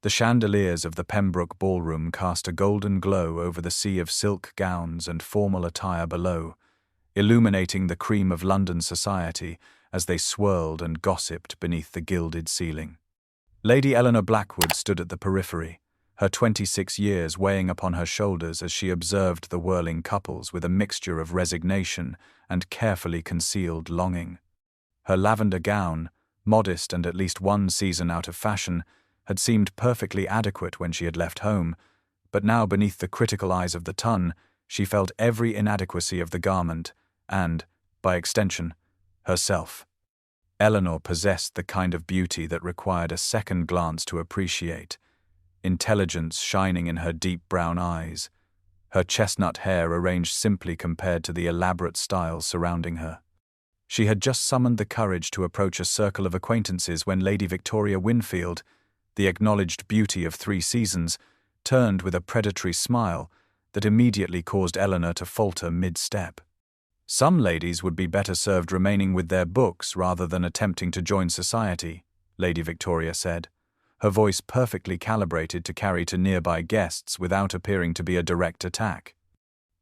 The chandeliers of the Pembroke ballroom cast a golden glow over the sea of silk gowns and formal attire below, illuminating the cream of London society as they swirled and gossiped beneath the gilded ceiling. Lady Eleanor Blackwood stood at the periphery, her 26 years weighing upon her shoulders as she observed the whirling couples with a mixture of resignation and carefully concealed longing. Her lavender gown, modest and at least one season out of fashion, had seemed perfectly adequate when she had left home, but now beneath the critical eyes of the ton, she felt every inadequacy of the garment and, by extension, herself. Eleanor possessed the kind of beauty that required a second glance to appreciate, intelligence shining in her deep brown eyes, her chestnut hair arranged simply compared to the elaborate style surrounding her. She had just summoned the courage to approach a circle of acquaintances when Lady Victoria Winfield, the acknowledged beauty of 3 seasons, turned with a predatory smile that immediately caused Eleanor to falter mid-step. Some ladies would be better served remaining with their books rather than attempting to join society, Lady Victoria said, her voice perfectly calibrated to carry to nearby guests without appearing to be a direct attack.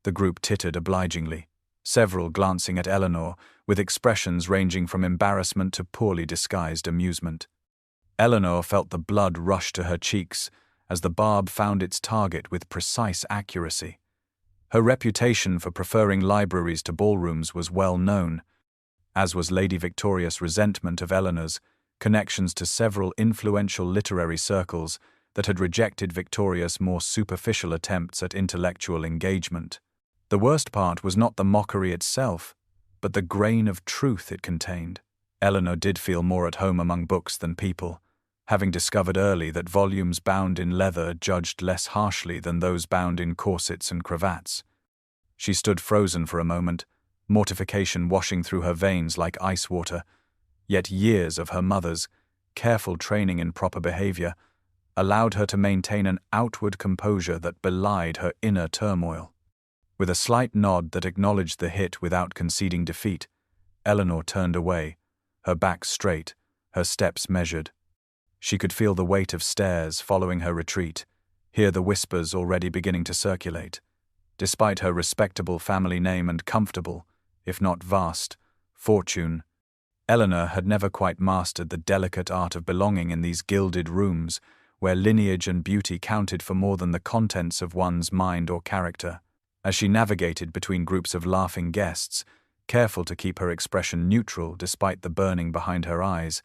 The group tittered obligingly, several glancing at Eleanor with expressions ranging from embarrassment to poorly disguised amusement. Eleanor felt the blood rush to her cheeks as the barb found its target with precise accuracy. Her reputation for preferring libraries to ballrooms was well known, as was Lady Victoria's resentment of Eleanor's connections to several influential literary circles that had rejected Victoria's more superficial attempts at intellectual engagement. The worst part was not the mockery itself, but the grain of truth it contained. Eleanor did feel more at home among books than people, having discovered early that volumes bound in leather judged less harshly than those bound in corsets and cravats. She stood frozen for a moment, mortification washing through her veins like ice water, yet years of her mother's careful training in proper behavior allowed her to maintain an outward composure that belied her inner turmoil. With a slight nod that acknowledged the hit without conceding defeat, Eleanor turned away, her back straight, her steps measured. She could feel the weight of stares following her retreat, hear the whispers already beginning to circulate. Despite her respectable family name and comfortable, if not vast, fortune, Eleanor had never quite mastered the delicate art of belonging in these gilded rooms where lineage and beauty counted for more than the contents of one's mind or character. As she navigated between groups of laughing guests, careful to keep her expression neutral despite the burning behind her eyes,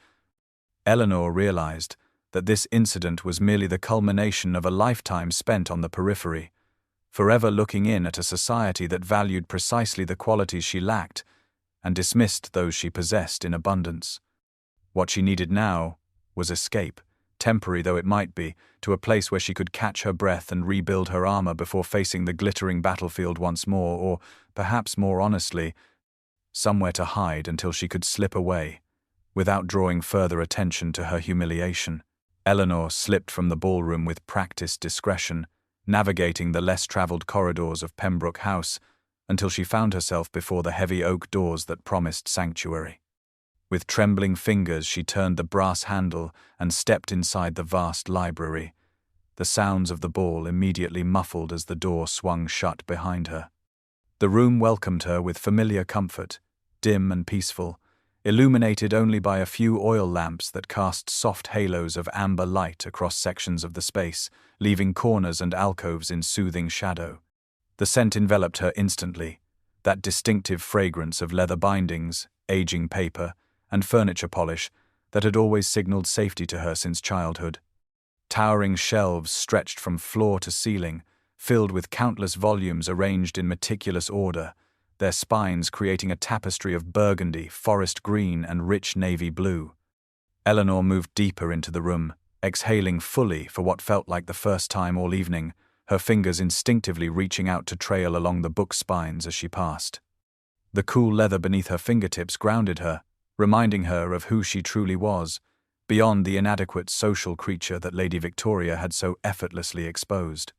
Eleanor realized that this incident was merely the culmination of a lifetime spent on the periphery, forever looking in at a society that valued precisely the qualities she lacked and dismissed those she possessed in abundance. What she needed now was escape, temporary though it might be, to a place where she could catch her breath and rebuild her armor before facing the glittering battlefield once more, or, perhaps more honestly, somewhere to hide until she could slip away, without drawing further attention to her humiliation. Eleanor slipped from the ballroom with practiced discretion, navigating the less-traveled corridors of Pembroke House until she found herself before the heavy oak doors that promised sanctuary. With trembling fingers she turned the brass handle and stepped inside the vast library, the sounds of the ball immediately muffled as the door swung shut behind her. The room welcomed her with familiar comfort, dim and peaceful, illuminated only by a few oil lamps that cast soft halos of amber light across sections of the space, leaving corners and alcoves in soothing shadow. The scent enveloped her instantly, that distinctive fragrance of leather bindings, aging paper, and furniture polish that had always signaled safety to her since childhood. Towering shelves stretched from floor to ceiling, filled with countless volumes arranged in meticulous order, their spines creating a tapestry of burgundy, forest green, and rich navy blue. Eleanor moved deeper into the room, exhaling fully for what felt like the first time all evening, her fingers instinctively reaching out to trail along the book spines as she passed. The cool leather beneath her fingertips grounded her, reminding her of who she truly was, beyond the inadequate social creature that Lady Victoria had so effortlessly exposed.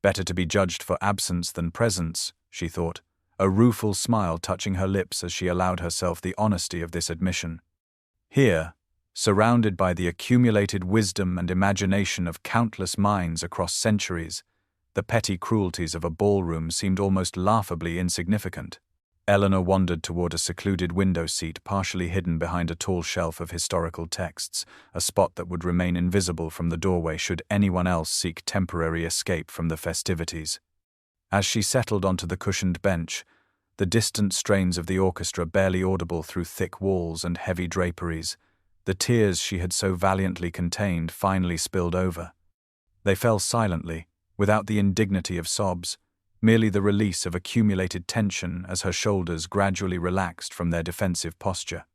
Better to be judged for absence than presence, she thought, a rueful smile touching her lips as she allowed herself the honesty of this admission. Here, Surrounded by the accumulated wisdom and imagination of countless minds across centuries, the petty cruelties of a ballroom seemed almost laughably insignificant. Eleanor wandered toward a secluded window seat partially hidden behind a tall shelf of historical texts, a spot that would remain invisible from the doorway should anyone else seek temporary escape from the festivities. As she settled onto the cushioned bench, the distant strains of the orchestra barely audible through thick walls and heavy draperies, the tears she had so valiantly contained finally spilled over. They fell silently, without the indignity of sobs, merely the release of accumulated tension as her shoulders gradually relaxed from their defensive posture.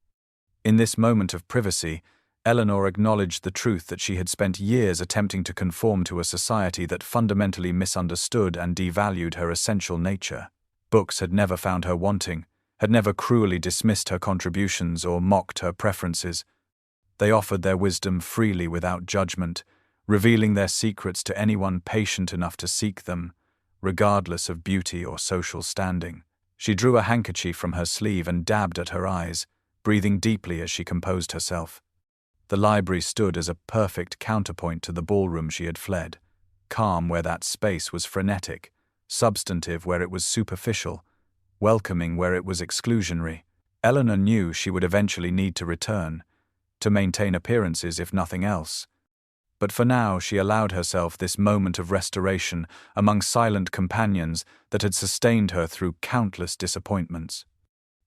In this moment of privacy, Eleanor acknowledged the truth that she had spent years attempting to conform to a society that fundamentally misunderstood and devalued her essential nature. Books had never found her wanting, had never cruelly dismissed her contributions or mocked her preferences. They offered their wisdom freely without judgment, revealing their secrets to anyone patient enough to seek them, regardless of beauty or social standing. She drew a handkerchief from her sleeve and dabbed at her eyes, breathing deeply as she composed herself. The library stood as a perfect counterpoint to the ballroom she had fled, calm where that space was frenetic, substantive where it was superficial, welcoming where it was exclusionary. Eleanor knew she would eventually need to return, to maintain appearances if nothing else. But for now she allowed herself this moment of restoration among silent companions that had sustained her through countless disappointments.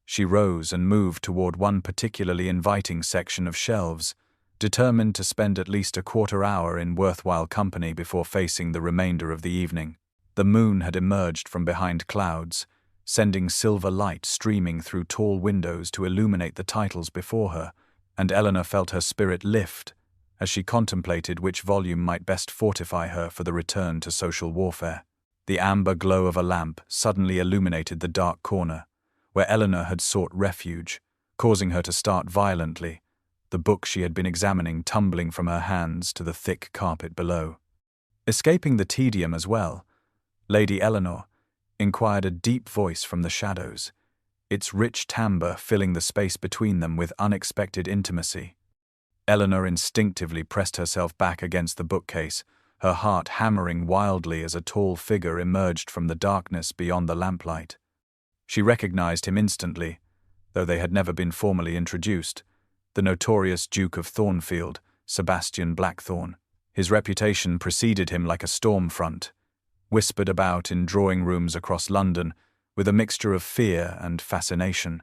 She rose and moved toward one particularly inviting section of shelves, determined to spend at least a quarter hour in worthwhile company before facing the remainder of the evening. The moon had emerged from behind clouds, sending silver light streaming through tall windows to illuminate the titles before her, and Eleanor felt her spirit lift as she contemplated which volume might best fortify her for the return to social warfare. The amber glow of a lamp suddenly illuminated the dark corner, where Eleanor had sought refuge, causing her to start violently, the book she had been examining tumbling from her hands to the thick carpet below. Escaping the tedium as well, Lady Eleanor inquired a deep voice from the shadows, its rich timbre filling the space between them with unexpected intimacy. Eleanor instinctively pressed herself back against the bookcase, her heart hammering wildly as a tall figure emerged from the darkness beyond the lamplight. She recognized him instantly, though they had never been formally introduced, the notorious Duke of Thornfield, Sebastian Blackthorne. His reputation preceded him like a storm front, whispered about in drawing rooms across London with a mixture of fear and fascination.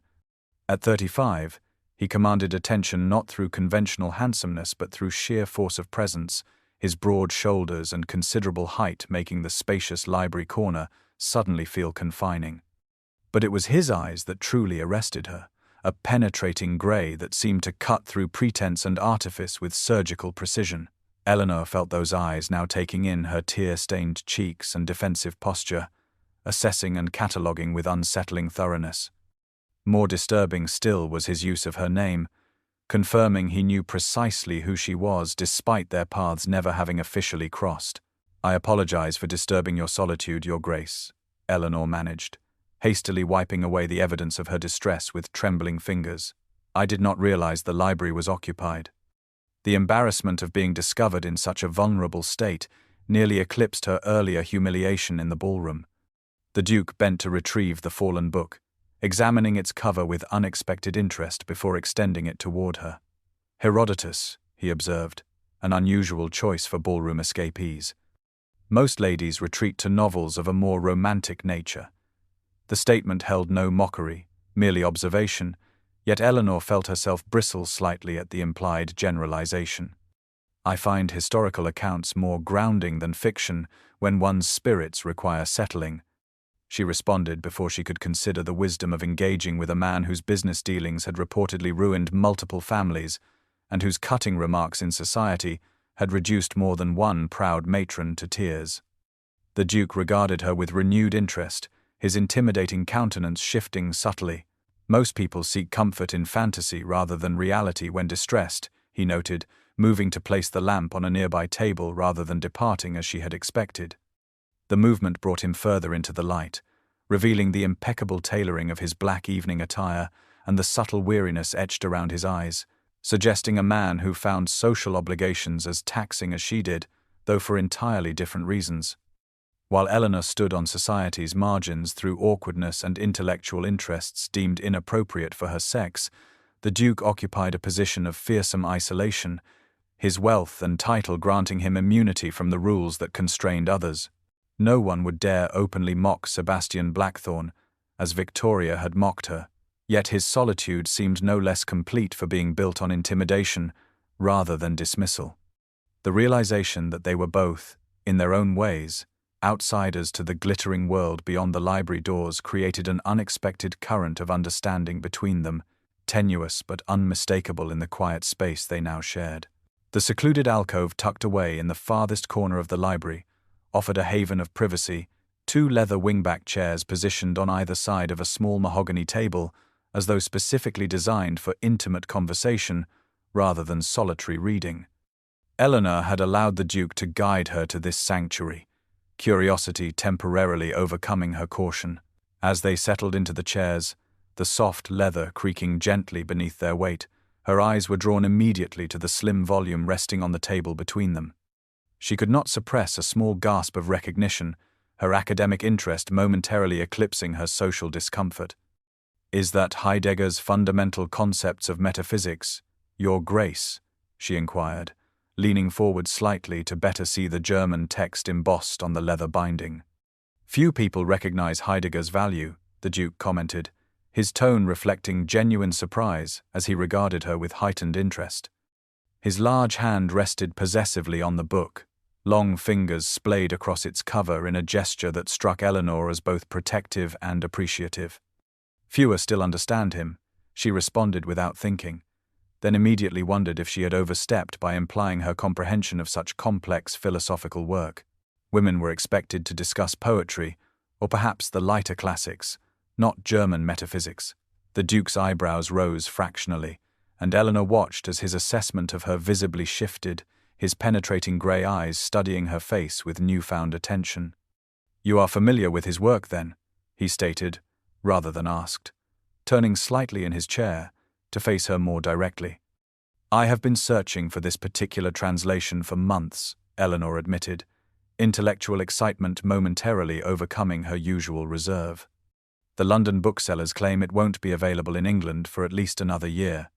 At 35, he commanded attention not through conventional handsomeness but through sheer force of presence, his broad shoulders and considerable height making the spacious library corner suddenly feel confining. But it was his eyes that truly arrested her, a penetrating grey that seemed to cut through pretense and artifice with surgical precision. Eleanor felt those eyes now taking in her tear-stained cheeks and defensive posture, assessing and cataloguing with unsettling thoroughness. More disturbing still was his use of her name, confirming he knew precisely who she was despite their paths never having officially crossed. "I apologize for disturbing your solitude, Your Grace," Eleanor managed, hastily wiping away the evidence of her distress with trembling fingers. "I did not realize the library was occupied." The embarrassment of being discovered in such a vulnerable state nearly eclipsed her earlier humiliation in the ballroom. The Duke bent to retrieve the fallen book, examining its cover with unexpected interest before extending it toward her. "Herodotus," he observed, an unusual choice for ballroom escapees. Most ladies retreat to novels of a more romantic nature. The statement held no mockery, merely observation, yet Eleanor felt herself bristle slightly at the implied generalization. "I find historical accounts more grounding than fiction when one's spirits require settling," she responded before she could consider the wisdom of engaging with a man whose business dealings had reportedly ruined multiple families and whose cutting remarks in society had reduced more than one proud matron to tears. The Duke regarded her with renewed interest, his intimidating countenance shifting subtly. "Most people seek comfort in fantasy rather than reality when distressed," he noted, moving to place the lamp on a nearby table rather than departing as she had expected. The movement brought him further into the light, revealing the impeccable tailoring of his black evening attire and the subtle weariness etched around his eyes. suggesting a man who found social obligations as taxing as she did, though for entirely different reasons. While Eleanor stood on society's margins through awkwardness and intellectual interests deemed inappropriate for her sex, the Duke occupied a position of fearsome isolation, his wealth and title granting him immunity from the rules that constrained others. No one would dare openly mock Sebastian Blackthorne, as Victoria had mocked her, yet his solitude seemed no less complete for being built on intimidation rather than dismissal. The realization that they were both, in their own ways, outsiders to the glittering world beyond the library doors created an unexpected current of understanding between them, tenuous but unmistakable in the quiet space they now shared. The secluded alcove tucked away in the farthest corner of the library offered a haven of privacy, two leather wingback chairs positioned on either side of a small mahogany table, as though specifically designed for intimate conversation rather than solitary reading. Eleanor had allowed the Duke to guide her to this sanctuary, curiosity temporarily overcoming her caution. As they settled into the chairs, the soft leather creaking gently beneath their weight, her eyes were drawn immediately to the slim volume resting on the table between them. She could not suppress a small gasp of recognition, her academic interest momentarily eclipsing her social discomfort. "Is that Heidegger's fundamental concepts of metaphysics, Your Grace?" she inquired, leaning forward slightly to better see the German text embossed on the leather binding. "Few people recognize Heidegger's value," the Duke commented, his tone reflecting genuine surprise as he regarded her with heightened interest. His large hand rested possessively on the book, long fingers splayed across its cover in a gesture that struck Eleanor as both protective and appreciative. "Fewer still understand him," she responded without thinking, then immediately wondered if she had overstepped by implying her comprehension of such complex philosophical work. Women were expected to discuss poetry, or perhaps the lighter classics, not German metaphysics. The Duke's eyebrows rose fractionally, and Eleanor watched as his assessment of her visibly shifted, his penetrating grey eyes studying her face with newfound attention. "You are familiar with his work, then?" he stated, rather than asked, turning slightly in his chair to face her more directly. "I have been searching for this particular translation for months," Eleanor admitted, intellectual excitement momentarily overcoming her usual reserve. "The London booksellers claim it won't be available in England for at least another year."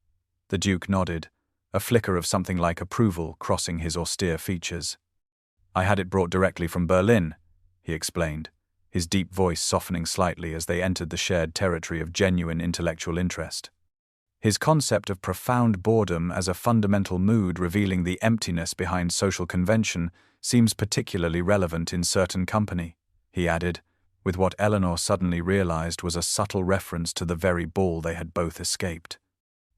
The Duke nodded, a flicker of something like approval crossing his austere features. "I had it brought directly from Berlin," he explained, his deep voice softening slightly as they entered the shared territory of genuine intellectual interest. His concept of profound boredom as a fundamental mood revealing the emptiness behind social convention seems particularly relevant in certain company, he added, with what Eleanor suddenly realized was a subtle reference to the very ball they had both escaped.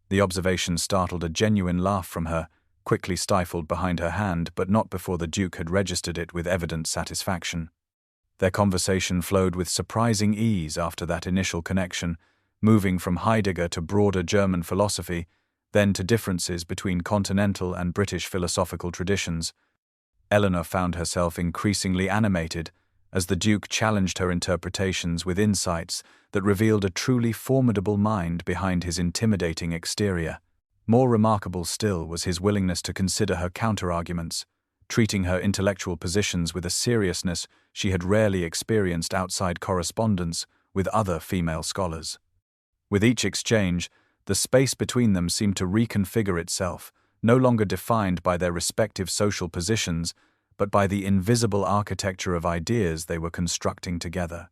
The observation startled a genuine laugh from her, quickly stifled behind her hand, but not before the Duke had registered it with evident satisfaction. Their conversation flowed with surprising ease after that initial connection, moving from Heidegger to broader German philosophy, then to differences between continental and British philosophical traditions. Eleanor found herself increasingly animated as the Duke challenged her interpretations with insights that revealed a truly formidable mind behind his intimidating exterior. More remarkable still was his willingness to consider her counterarguments, treating her intellectual positions with a seriousness she had rarely experienced outside correspondence with other female scholars. With each exchange, the space between them seemed to reconfigure itself, no longer defined by their respective social positions, but by the invisible architecture of ideas they were constructing together.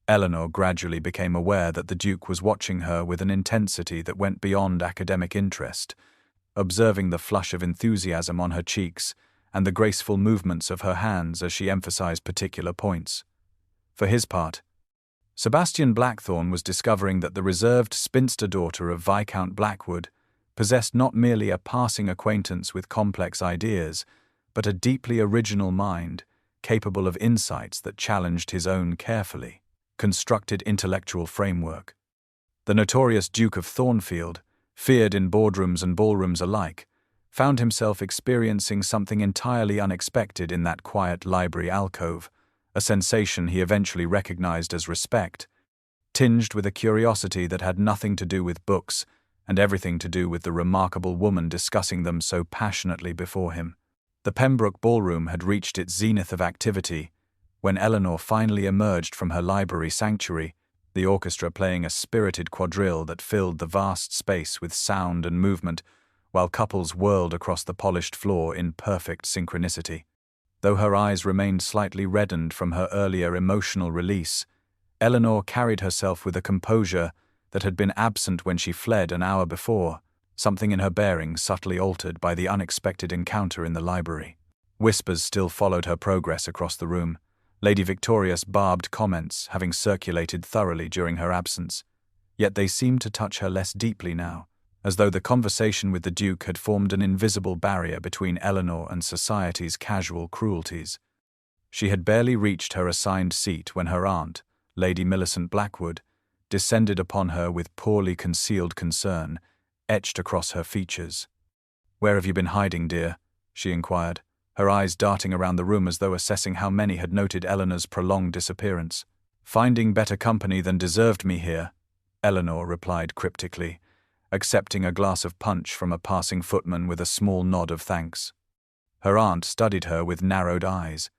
Eleanor gradually became aware that the Duke was watching her with an intensity that went beyond academic interest, observing the flush of enthusiasm on her cheeks and the graceful movements of her hands as she emphasized particular points. For his part, Sebastian Blackthorne was discovering that the reserved spinster daughter of Viscount Blackwood possessed not merely a passing acquaintance with complex ideas, but a deeply original mind, capable of insights that challenged his own carefully constructed intellectual framework. The notorious Duke of Thornfield, feared in boardrooms and ballrooms alike, found himself experiencing something entirely unexpected in that quiet library alcove, a sensation he eventually recognized as respect, tinged with a curiosity that had nothing to do with books and everything to do with the remarkable woman discussing them so passionately before him. The Pembroke ballroom had reached its zenith of activity when Eleanor finally emerged from her library sanctuary, the orchestra playing a spirited quadrille that filled the vast space with sound and movement, while couples whirled across the polished floor in perfect synchronicity. Though her eyes remained slightly reddened from her earlier emotional release, Eleanor carried herself with a composure that had been absent when she fled an hour before, something in her bearing subtly altered by the unexpected encounter in the library. Whispers still followed her progress across the room, Lady Victoria's barbed comments having circulated thoroughly during her absence, yet they seemed to touch her less deeply now, as though the conversation with the Duke had formed an invisible barrier between Eleanor and society's casual cruelties. She had barely reached her assigned seat when her aunt, Lady Millicent Blackwood, descended upon her with poorly concealed concern, etched across her features. "Where have you been hiding, dear?" she inquired, her eyes darting around the room as though assessing how many had noted Eleanor's prolonged disappearance. "Finding better company than deserved me here," Eleanor replied cryptically, accepting a glass of punch from a passing footman with a small nod of thanks. Her aunt studied her with narrowed eyes,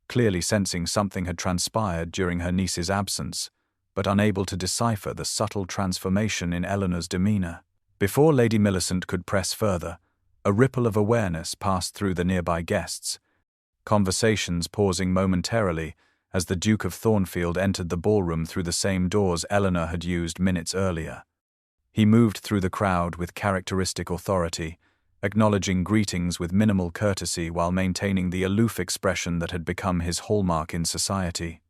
clearly sensing something had transpired during her niece's absence, but unable to decipher the subtle transformation in Eleanor's demeanor. Before Lady Millicent could press further, a ripple of awareness passed through the nearby guests, conversations pausing momentarily as the Duke of Thornfield entered the ballroom through the same doors Eleanor had used minutes earlier. He moved through the crowd with characteristic authority, acknowledging greetings with minimal courtesy while maintaining the aloof expression that had become his hallmark in society.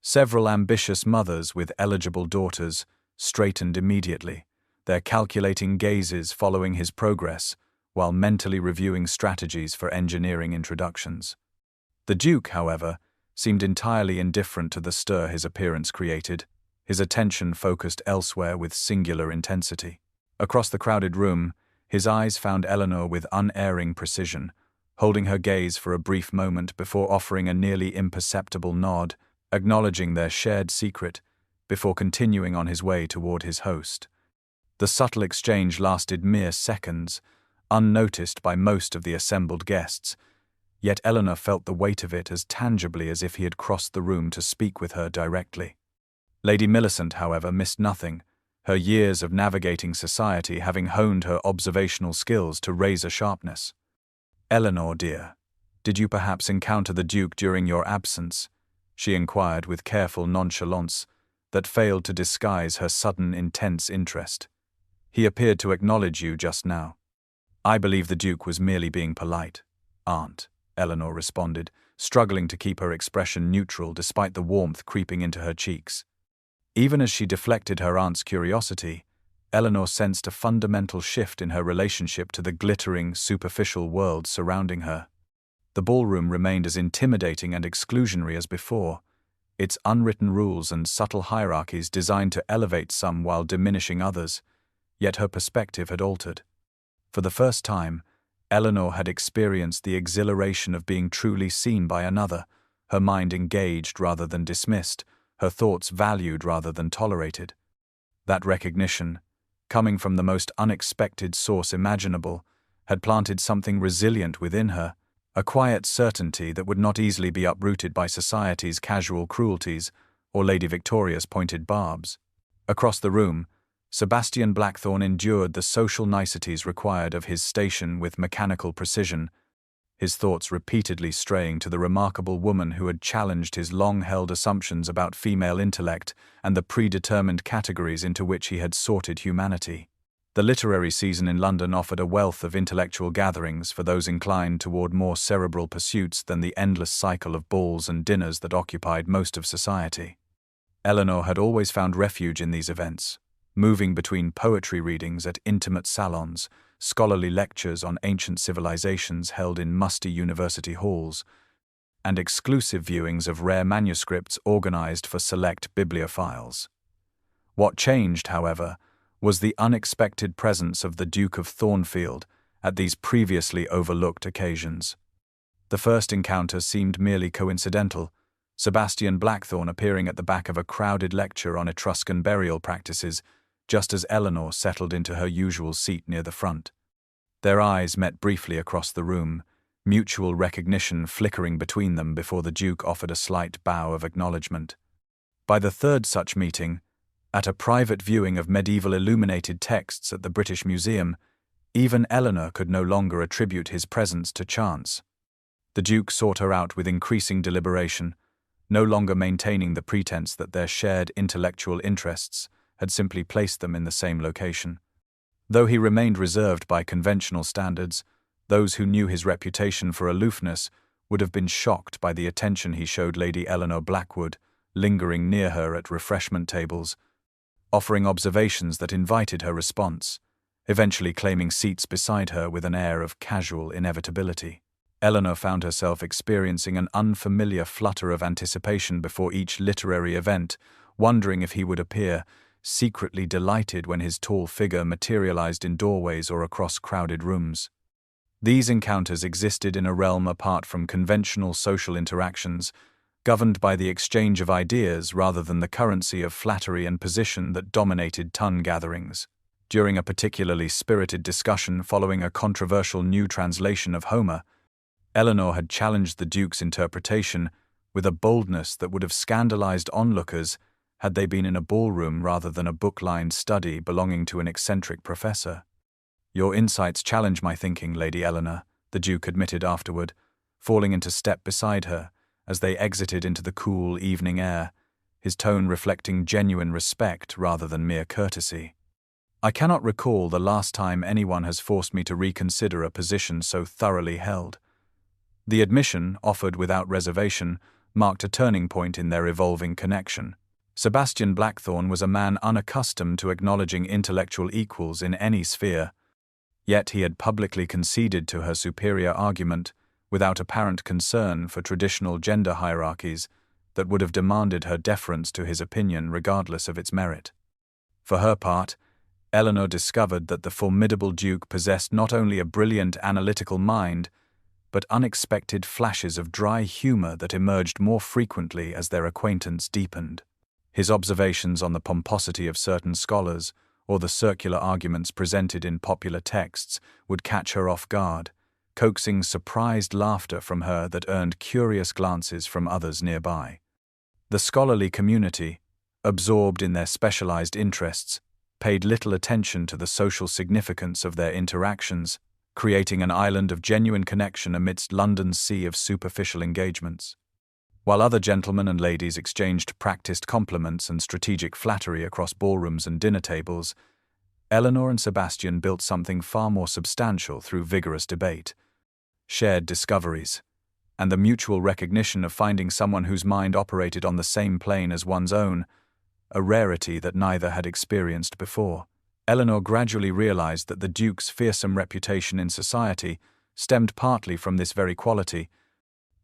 Several ambitious mothers with eligible daughters straightened immediately, their calculating gazes following his progress, while mentally reviewing strategies for engineering introductions. The Duke, however, seemed entirely indifferent to the stir his appearance created, his attention focused elsewhere with singular intensity. Across the crowded room, his eyes found Eleanor with unerring precision, holding her gaze for a brief moment before offering a nearly imperceptible nod, acknowledging their shared secret, before continuing on his way toward his host. The subtle exchange lasted mere seconds, unnoticed by most of the assembled guests, yet Eleanor felt the weight of it as tangibly as if he had crossed the room to speak with her directly. Lady Millicent, however, missed nothing, her years of navigating society having honed her observational skills to razor sharpness. "Eleanor, dear, did you perhaps encounter the Duke during your absence?" she inquired with careful nonchalance that failed to disguise her sudden intense interest. "He appeared to acknowledge you just now." "I believe the Duke was merely being polite, Aunt," Eleanor responded, struggling to keep her expression neutral despite the warmth creeping into her cheeks. Even as she deflected her aunt's curiosity, Eleanor sensed a fundamental shift in her relationship to the glittering, superficial world surrounding her. The ballroom remained as intimidating and exclusionary as before, its unwritten rules and subtle hierarchies designed to elevate some while diminishing others, yet her perspective had altered. For the first time, Eleanor had experienced the exhilaration of being truly seen by another, her mind engaged rather than dismissed, her thoughts valued rather than tolerated. That recognition, coming from the most unexpected source imaginable, had planted something resilient within her, a quiet certainty that would not easily be uprooted by society's casual cruelties or Lady Victoria's pointed barbs. Across the room, Sebastian Blackthorne endured the social niceties required of his station with mechanical precision, his thoughts repeatedly straying to the remarkable woman who had challenged his long-held assumptions about female intellect and the predetermined categories into which he had sorted humanity. The literary season in London offered a wealth of intellectual gatherings for those inclined toward more cerebral pursuits than the endless cycle of balls and dinners that occupied most of society. Eleanor had always found refuge in these events, moving between poetry readings at intimate salons, scholarly lectures on ancient civilizations held in musty university halls, and exclusive viewings of rare manuscripts organized for select bibliophiles. What changed, however, was the unexpected presence of the Duke of Thornfield at these previously overlooked occasions. The first encounter seemed merely coincidental, Sebastian Blackthorne appearing at the back of a crowded lecture on Etruscan burial practices, just as Eleanor settled into her usual seat near the front. Their eyes met briefly across the room, mutual recognition flickering between them before the Duke offered a slight bow of acknowledgement. By the third such meeting, at a private viewing of medieval illuminated texts at the British Museum, even Eleanor could no longer attribute his presence to chance. The Duke sought her out with increasing deliberation, no longer maintaining the pretense that their shared intellectual interests had simply placed them in the same location. Though he remained reserved by conventional standards, those who knew his reputation for aloofness would have been shocked by the attention he showed Lady Eleanor Blackwood, lingering near her at refreshment tables, offering observations that invited her response, eventually claiming seats beside her with an air of casual inevitability. Eleanor found herself experiencing an unfamiliar flutter of anticipation before each literary event, wondering if he would appear, secretly delighted when his tall figure materialized in doorways or across crowded rooms. These encounters existed in a realm apart from conventional social interactions, governed by the exchange of ideas rather than the currency of flattery and position that dominated ton gatherings. During a particularly spirited discussion following a controversial new translation of Homer, Eleanor had challenged the Duke's interpretation with a boldness that would have scandalized onlookers had they been in a ballroom rather than a book-lined study belonging to an eccentric professor. "Your insights challenge my thinking, Lady Eleanor," the Duke admitted afterward, falling into step beside her as they exited into the cool evening air, his tone reflecting genuine respect rather than mere courtesy. "I cannot recall the last time anyone has forced me to reconsider a position so thoroughly held." The admission, offered without reservation, marked a turning point in their evolving connection. Sebastian Blackthorne was a man unaccustomed to acknowledging intellectual equals in any sphere, yet he had publicly conceded to her superior argument without apparent concern for traditional gender hierarchies that would have demanded her deference to his opinion regardless of its merit. For her part, Eleanor discovered that the formidable Duke possessed not only a brilliant analytical mind, but unexpected flashes of dry humor that emerged more frequently as their acquaintance deepened. His observations on the pomposity of certain scholars, or the circular arguments presented in popular texts, would catch her off guard, coaxing surprised laughter from her that earned curious glances from others nearby. The scholarly community, absorbed in their specialized interests, paid little attention to the social significance of their interactions, creating an island of genuine connection amidst London's sea of superficial engagements. While other gentlemen and ladies exchanged practiced compliments and strategic flattery across ballrooms and dinner tables, Eleanor and Sebastian built something far more substantial through vigorous debate, shared discoveries, and the mutual recognition of finding someone whose mind operated on the same plane as one's own, a rarity that neither had experienced before. Eleanor gradually realized that the Duke's fearsome reputation in society stemmed partly from this very quality,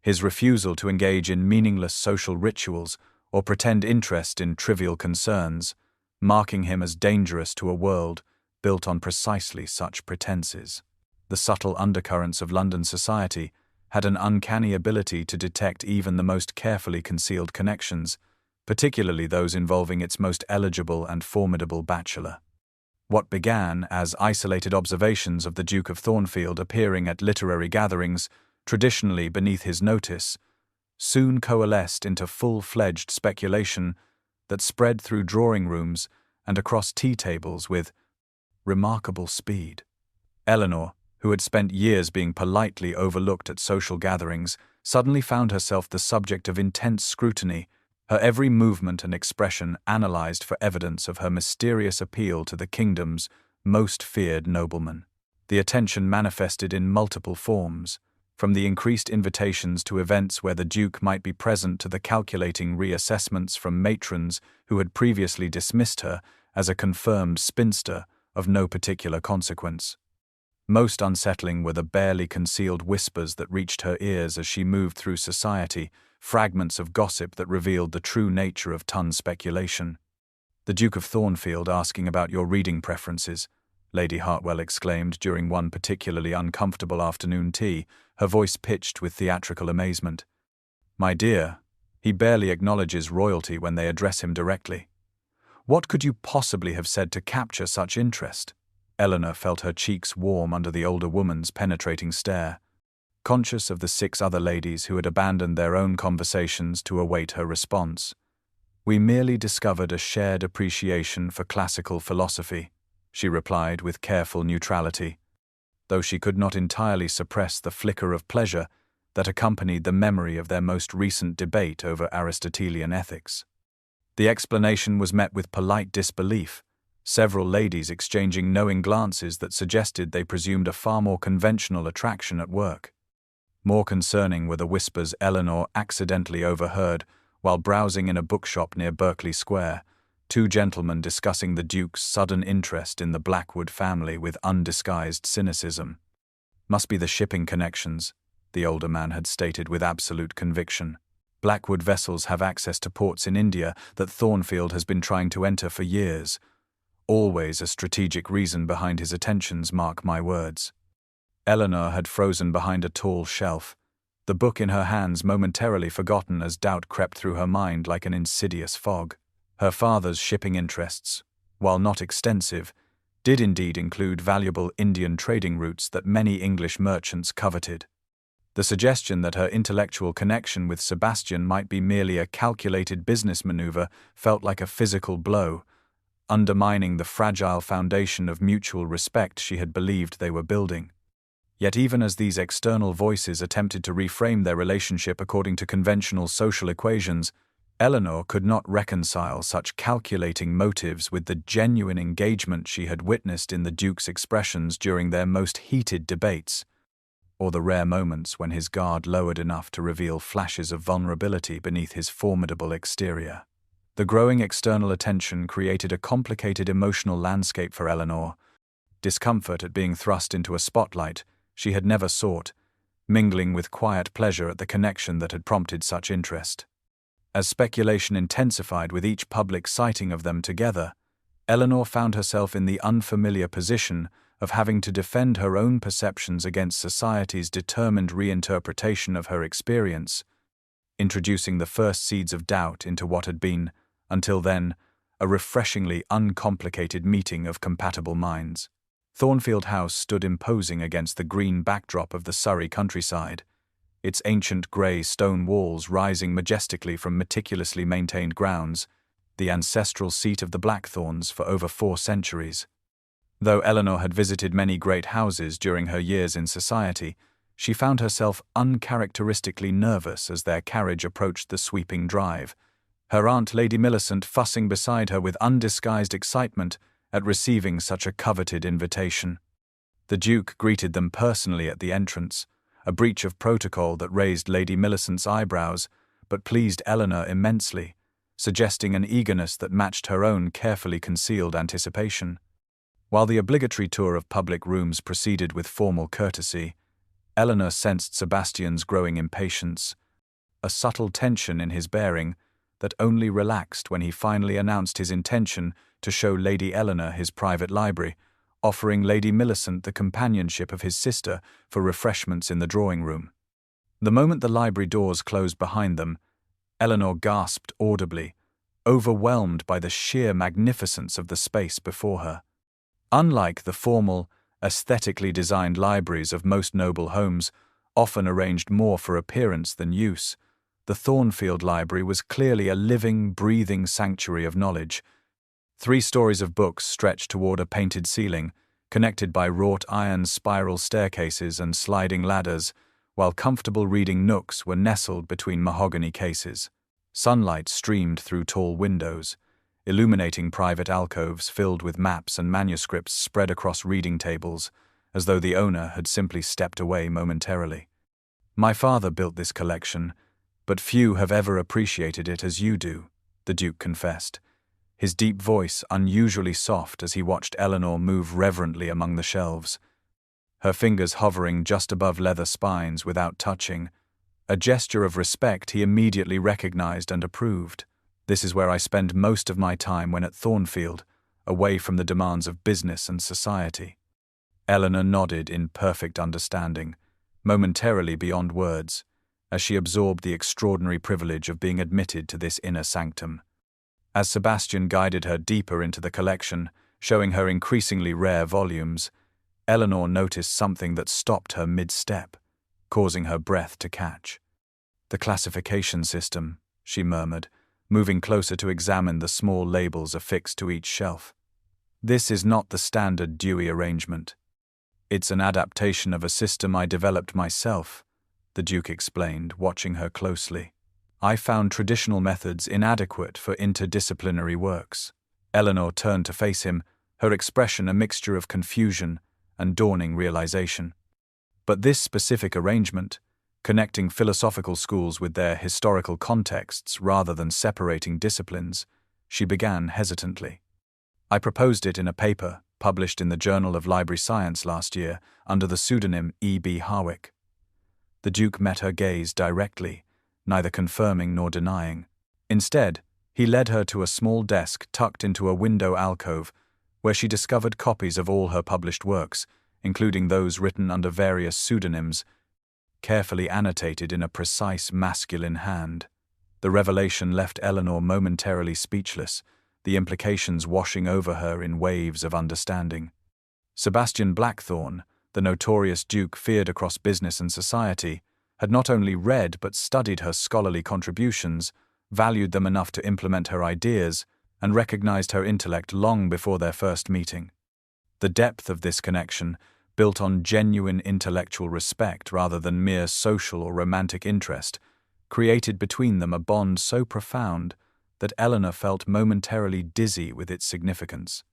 his refusal to engage in meaningless social rituals or pretend interest in trivial concerns, marking him as dangerous to a world built on precisely such pretenses. The subtle undercurrents of London society had an uncanny ability to detect even the most carefully concealed connections, particularly those involving its most eligible and formidable bachelor. What began as isolated observations of the Duke of Thornfield appearing at literary gatherings, traditionally beneath his notice, soon coalesced into full-fledged speculation that spread through drawing rooms and across tea tables with remarkable speed. Eleanor, who had spent years being politely overlooked at social gatherings, suddenly found herself the subject of intense scrutiny, her every movement and expression analyzed for evidence of her mysterious appeal to the kingdom's most feared nobleman. The attention manifested in multiple forms, from the increased invitations to events where the Duke might be present to the calculating reassessments from matrons who had previously dismissed her as a confirmed spinster of no particular consequence. Most unsettling were the barely concealed whispers that reached her ears as she moved through society, fragments of gossip that revealed the true nature of ton speculation. "The Duke of Thornfield asking about your reading preferences," Lady Hartwell exclaimed during one particularly uncomfortable afternoon tea, her voice pitched with theatrical amazement. "My dear, he barely acknowledges royalty when they address him directly. What could you possibly have said to capture such interest? Eleanor felt her cheeks warm under the older woman's penetrating stare, conscious of the 6 other ladies who had abandoned their own conversations to await her response. We merely discovered a shared appreciation for classical philosophy, she replied with careful neutrality, though she could not entirely suppress the flicker of pleasure that accompanied the memory of their most recent debate over Aristotelian ethics. The explanation was met with polite disbelief, several ladies exchanging knowing glances that suggested they presumed a far more conventional attraction at work. More concerning were the whispers Eleanor accidentally overheard while browsing in a bookshop near Berkeley Square, 2 gentlemen discussing the Duke's sudden interest in the Blackwood family with undisguised cynicism. Must be the shipping connections, the older man had stated with absolute conviction. Blackwood vessels have access to ports in India that Thornfield has been trying to enter for years. Always a strategic reason behind his attentions, mark my words. Eleanor had frozen behind a tall shelf, the book in her hands momentarily forgotten as doubt crept through her mind like an insidious fog. Her father's shipping interests, while not extensive, did indeed include valuable Indian trading routes that many English merchants coveted. The suggestion that her intellectual connection with Sebastian might be merely a calculated business maneuver felt like a physical blow, undermining the fragile foundation of mutual respect she had believed they were building. Yet even as these external voices attempted to reframe their relationship according to conventional social equations, Eleanor could not reconcile such calculating motives with the genuine engagement she had witnessed in the Duke's expressions during their most heated debates, or the rare moments when his guard lowered enough to reveal flashes of vulnerability beneath his formidable exterior. The growing external attention created a complicated emotional landscape for Eleanor, discomfort at being thrust into a spotlight she had never sought, mingling with quiet pleasure at the connection that had prompted such interest. As speculation intensified with each public sighting of them together, Eleanor found herself in the unfamiliar position of having to defend her own perceptions against society's determined reinterpretation of her experience, introducing the first seeds of doubt into what had been, until then, a refreshingly uncomplicated meeting of compatible minds. Thornfield House stood imposing against the green backdrop of the Surrey countryside, its ancient grey stone walls rising majestically from meticulously maintained grounds, the ancestral seat of the Blackthorns for over 4 centuries. Though Eleanor had visited many great houses during her years in society, she found herself uncharacteristically nervous as their carriage approached the sweeping drive, her aunt Lady Millicent fussing beside her with undisguised excitement at receiving such a coveted invitation. The Duke greeted them personally at the entrance, a breach of protocol that raised Lady Millicent's eyebrows, but pleased Eleanor immensely, suggesting an eagerness that matched her own carefully concealed anticipation. While the obligatory tour of public rooms proceeded with formal courtesy, Eleanor sensed Sebastian's growing impatience, a subtle tension in his bearing that only relaxed when he finally announced his intention to show Lady Eleanor his private library, offering Lady Millicent the companionship of his sister for refreshments in the drawing-room. The moment the library doors closed behind them, Eleanor gasped audibly, overwhelmed by the sheer magnificence of the space before her. Unlike the formal, aesthetically designed libraries of most noble homes, often arranged more for appearance than use, the Thornfield Library was clearly a living, breathing sanctuary of knowledge. 3 stories of books stretched toward a painted ceiling, connected by wrought iron spiral staircases and sliding ladders, while comfortable reading nooks were nestled between mahogany cases. Sunlight streamed through tall windows, illuminating private alcoves filled with maps and manuscripts spread across reading tables, as though the owner had simply stepped away momentarily. "My father built this collection, but few have ever appreciated it as you do," the Duke confessed, his deep voice unusually soft as he watched Eleanor move reverently among the shelves, her fingers hovering just above leather spines without touching, a gesture of respect he immediately recognized and approved. "This is where I spend most of my time when at Thornfield, away from the demands of business and society." Eleanor nodded in perfect understanding, momentarily beyond words, as she absorbed the extraordinary privilege of being admitted to this inner sanctum. As Sebastian guided her deeper into the collection, showing her increasingly rare volumes, Eleanor noticed something that stopped her mid-step, causing her breath to catch. "The classification system," she murmured, moving closer to examine the small labels affixed to each shelf. "This is not the standard Dewey arrangement. It's an adaptation of a system I developed myself," the Duke explained, watching her closely. "I found traditional methods inadequate for interdisciplinary works." Eleanor turned to face him, her expression a mixture of confusion and dawning realization. But this specific arrangement, connecting philosophical schools with their historical contexts rather than separating disciplines, she began hesitantly. "I proposed it in a paper published in the Journal of Library Science last year under the pseudonym E.B. Harwick." The Duke met her gaze directly, neither confirming nor denying. Instead, he led her to a small desk tucked into a window alcove, where she discovered copies of all her published works, including those written under various pseudonyms, carefully annotated in a precise masculine hand. The revelation left Eleanor momentarily speechless, the implications washing over her in waves of understanding. Sebastian Blackthorne, the notorious Duke feared across business and society, had not only read but studied her scholarly contributions, valued them enough to implement her ideas, and recognized her intellect long before their first meeting. The depth of this connection, built on genuine intellectual respect rather than mere social or romantic interest, created between them a bond so profound that Eleanor felt momentarily dizzy with its significance.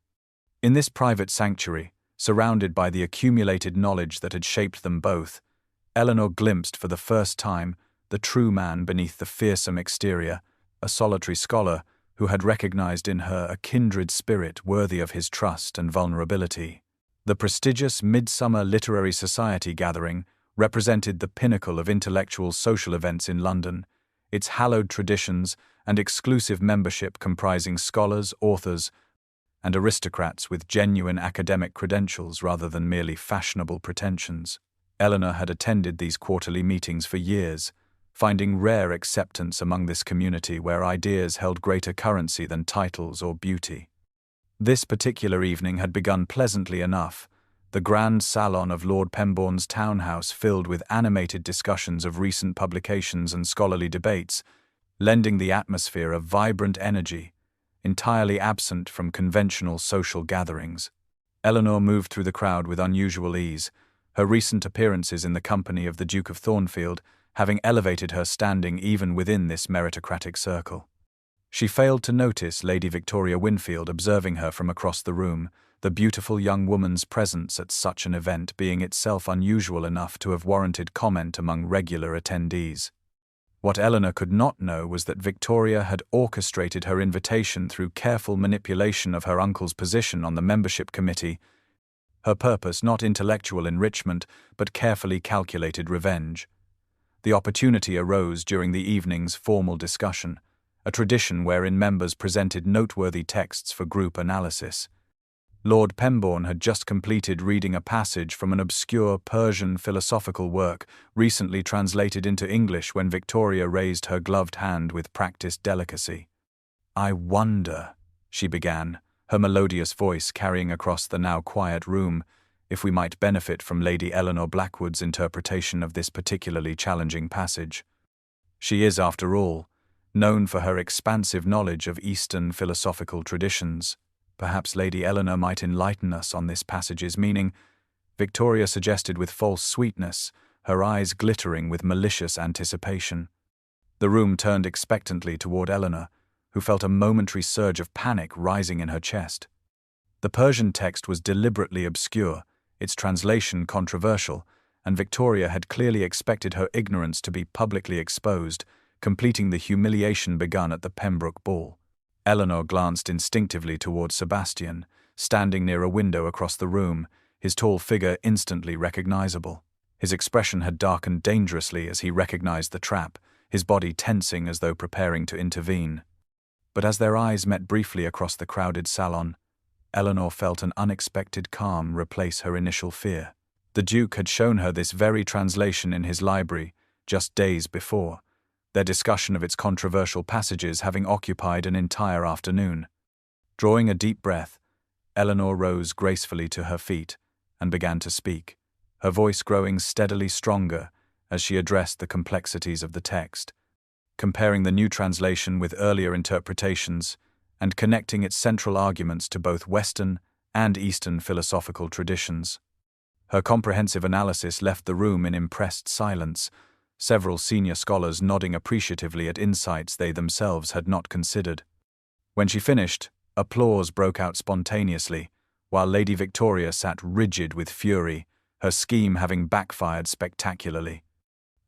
In this private sanctuary, surrounded by the accumulated knowledge that had shaped them both, Eleanor glimpsed for the first time the true man beneath the fearsome exterior, a solitary scholar who had recognized in her a kindred spirit worthy of his trust and vulnerability. The prestigious Midsummer Literary Society gathering represented the pinnacle of intellectual social events in London, its hallowed traditions and exclusive membership comprising scholars, authors, and aristocrats with genuine academic credentials rather than merely fashionable pretensions. Eleanor had attended these quarterly meetings for years, finding rare acceptance among this community where ideas held greater currency than titles or beauty. This particular evening had begun pleasantly enough, the grand salon of Lord Pembourne's townhouse filled with animated discussions of recent publications and scholarly debates, lending the atmosphere of vibrant energy, entirely absent from conventional social gatherings. Eleanor moved through the crowd with unusual ease, her recent appearances in the company of the Duke of Thornfield having elevated her standing even within this meritocratic circle. She failed to notice Lady Victoria Winfield observing her from across the room, the beautiful young woman's presence at such an event being itself unusual enough to have warranted comment among regular attendees. What Eleanor could not know was that Victoria had orchestrated her invitation through careful manipulation of her uncle's position on the membership committee, her purpose not intellectual enrichment but carefully calculated revenge. The opportunity arose during the evening's formal discussion, a tradition wherein members presented noteworthy texts for group analysis. Lord Pembourne had just completed reading a passage from an obscure Persian philosophical work recently translated into English when Victoria raised her gloved hand with practiced delicacy. "I wonder," she began, her melodious voice carrying across the now quiet room, "if we might benefit from Lady Eleanor Blackwood's interpretation of this particularly challenging passage. She is, after all, known for her expansive knowledge of Eastern philosophical traditions. Perhaps Lady Eleanor might enlighten us on this passage's meaning," Victoria suggested with false sweetness, her eyes glittering with malicious anticipation. The room turned expectantly toward Eleanor, who felt a momentary surge of panic rising in her chest. The Persian text was deliberately obscure, its translation controversial, and Victoria had clearly expected her ignorance to be publicly exposed, completing the humiliation begun at the Pembroke ball. Eleanor glanced instinctively toward Sebastian, standing near a window across the room, his tall figure instantly recognizable. His expression had darkened dangerously as he recognized the trap, his body tensing as though preparing to intervene. But as their eyes met briefly across the crowded salon, Eleanor felt an unexpected calm replace her initial fear. The Duke had shown her this very translation in his library just days before, their discussion of its controversial passages having occupied an entire afternoon. Drawing a deep breath, Eleanor rose gracefully to her feet and began to speak, her voice growing steadily stronger as she addressed the complexities of the text, comparing the new translation with earlier interpretations and connecting its central arguments to both Western and Eastern philosophical traditions. Her comprehensive analysis left the room in impressed silence, several senior scholars nodding appreciatively at insights they themselves had not considered. When she finished, applause broke out spontaneously, while Lady Victoria sat rigid with fury, her scheme having backfired spectacularly.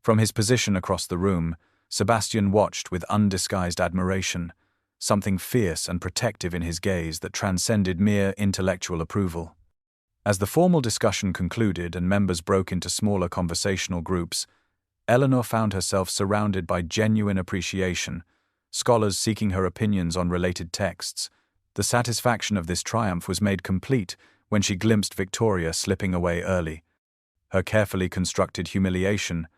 From his position across the room, Sebastian watched with undisguised admiration, something fierce and protective in his gaze that transcended mere intellectual approval. As the formal discussion concluded and members broke into smaller conversational groups, Eleanor found herself surrounded by genuine appreciation, scholars seeking her opinions on related texts. The satisfaction of this triumph was made complete when she glimpsed Victoria slipping away early, her carefully constructed humiliation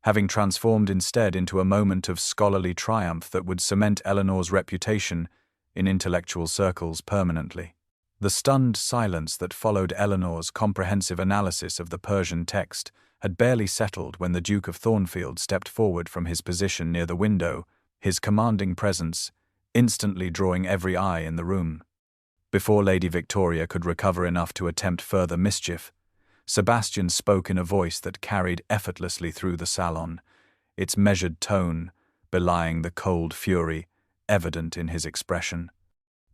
having transformed instead into a moment of scholarly triumph that would cement Eleanor's reputation in intellectual circles permanently. The stunned silence that followed Eleanor's comprehensive analysis of the Persian text had barely settled when the Duke of Thornfield stepped forward from his position near the window, his commanding presence instantly drawing every eye in the room. Before Lady Victoria could recover enough to attempt further mischief, Sebastian spoke in a voice that carried effortlessly through the salon, its measured tone belying the cold fury evident in his expression.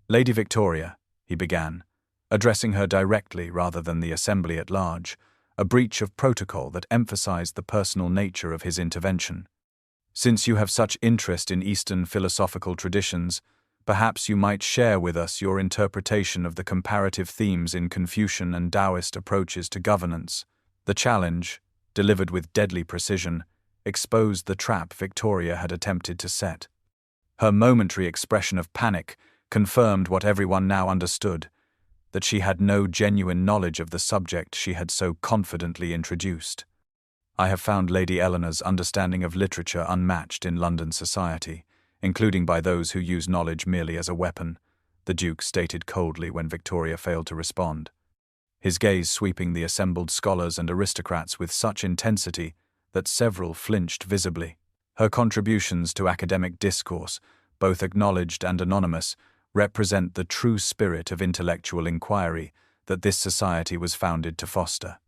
"Lady Victoria," he began, addressing her directly rather than the assembly at large, a breach of protocol that emphasized the personal nature of his intervention. "Since you have such interest in Eastern philosophical traditions, perhaps you might share with us your interpretation of the comparative themes in Confucian and Taoist approaches to governance." The challenge, delivered with deadly precision, exposed the trap Victoria had attempted to set. Her momentary expression of panic confirmed what everyone now understood, that she had no genuine knowledge of the subject she had so confidently introduced. "I have found Lady Eleanor's understanding of literature unmatched in London society, including by those who use knowledge merely as a weapon," the Duke stated coldly when Victoria failed to respond, his gaze sweeping the assembled scholars and aristocrats with such intensity that several flinched visibly. Her contributions to academic discourse, both acknowledged and anonymous, represent the true spirit of intellectual inquiry that this society was founded to foster.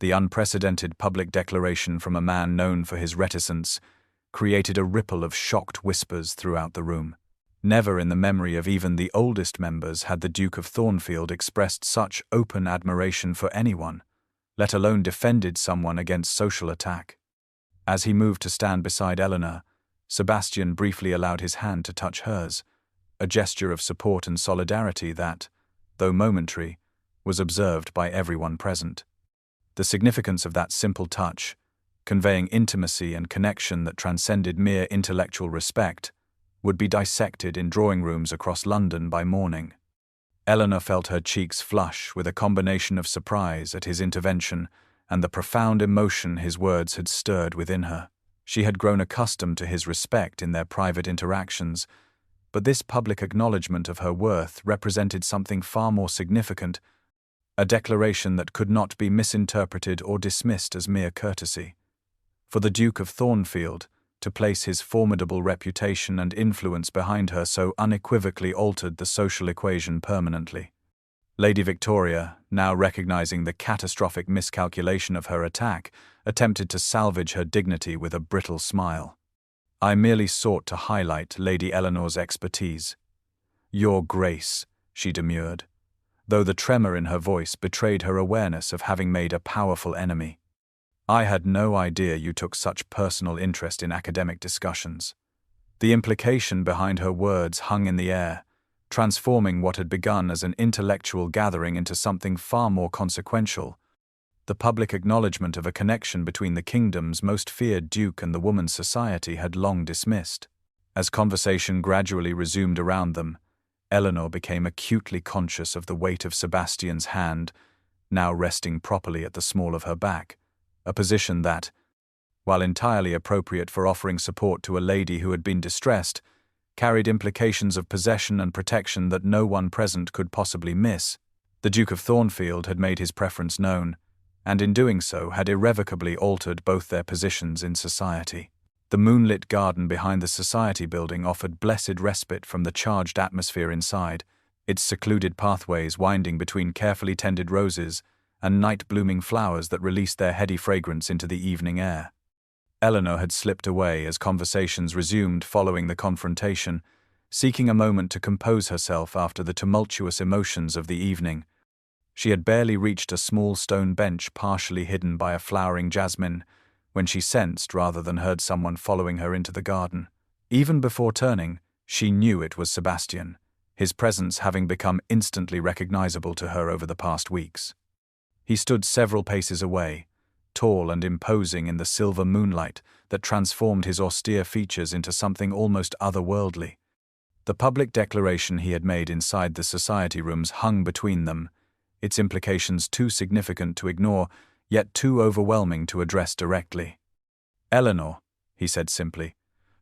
The unprecedented public declaration from a man known for his reticence created a ripple of shocked whispers throughout the room. Never in the memory of even the oldest members had the Duke of Thornfield expressed such open admiration for anyone, let alone defended someone against social attack. As he moved to stand beside Eleanor, Sebastian briefly allowed his hand to touch hers, a gesture of support and solidarity that, though momentary, was observed by everyone present. The significance of that simple touch, conveying intimacy and connection that transcended mere intellectual respect, would be dissected in drawing rooms across London by morning. Eleanor felt her cheeks flush with a combination of surprise at his intervention and the profound emotion his words had stirred within her. She had grown accustomed to his respect in their private interactions, but this public acknowledgement of her worth represented something far more significant, a declaration that could not be misinterpreted or dismissed as mere courtesy. For the Duke of Thornfield to place his formidable reputation and influence behind her so unequivocally altered the social equation permanently. Lady Victoria, now recognizing the catastrophic miscalculation of her attack, attempted to salvage her dignity with a brittle smile. "I merely sought to highlight Lady Eleanor's expertise." "Your Grace," she demurred, though the tremor in her voice betrayed her awareness of having made a powerful enemy. "I had no idea you took such personal interest in academic discussions." The implication behind her words hung in the air, transforming what had begun as an intellectual gathering into something far more consequential. The public acknowledgement of a connection between the kingdom's most feared duke and the woman's society had long dismissed. As conversation gradually resumed around them, Eleanor became acutely conscious of the weight of Sebastian's hand, now resting properly at the small of her back, a position that, while entirely appropriate for offering support to a lady who had been distressed, carried implications of possession and protection that no one present could possibly miss. The Duke of Thornfield had made his preference known, and in doing so had irrevocably altered both their positions in society. The moonlit garden behind the society building offered blessed respite from the charged atmosphere inside, its secluded pathways winding between carefully tended roses and night-blooming flowers that released their heady fragrance into the evening air. Eleanor had slipped away as conversations resumed following the confrontation, seeking a moment to compose herself after the tumultuous emotions of the evening. She had barely reached a small stone bench partially hidden by a flowering jasmine when she sensed rather than heard someone following her into the garden. Even before turning, she knew it was Sebastian, his presence having become instantly recognizable to her over the past weeks. He stood several paces away, tall and imposing in the silver moonlight that transformed his austere features into something almost otherworldly. The public declaration he had made inside the society rooms hung between them, its implications too significant to ignore, yet too overwhelming to address directly. "Eleanor," he said simply,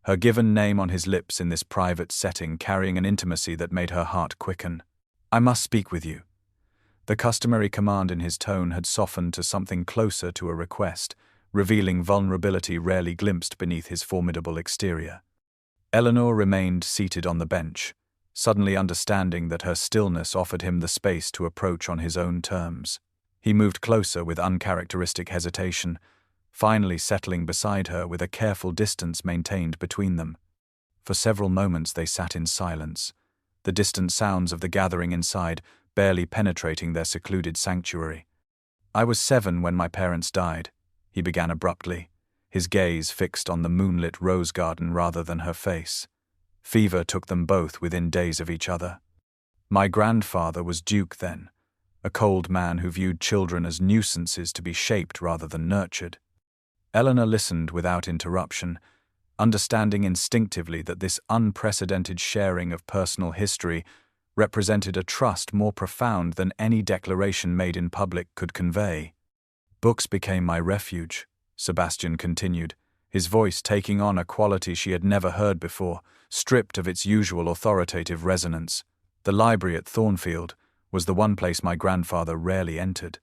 her given name on his lips in this private setting carrying an intimacy that made her heart quicken. "I must speak with you." The customary command in his tone had softened to something closer to a request, revealing vulnerability rarely glimpsed beneath his formidable exterior. Eleanor remained seated on the bench, suddenly understanding that her stillness offered him the space to approach on his own terms. He moved closer with uncharacteristic hesitation, finally settling beside her with a careful distance maintained between them. For several moments they sat in silence, the distant sounds of the gathering inside barely penetrating their secluded sanctuary. "I was 7 when my parents died," he began abruptly, his gaze fixed on the moonlit rose garden rather than her face. Fever took them both within days of each other. "My grandfather was Duke then, a cold man who viewed children as nuisances to be shaped rather than nurtured." Eleanor listened without interruption, understanding instinctively that this unprecedented sharing of personal history represented a trust more profound than any declaration made in public could convey. "Books became my refuge," Sebastian continued, his voice taking on a quality she had never heard before, stripped of its usual authoritative resonance. "The library at Thornfield was the one place my grandfather rarely entered.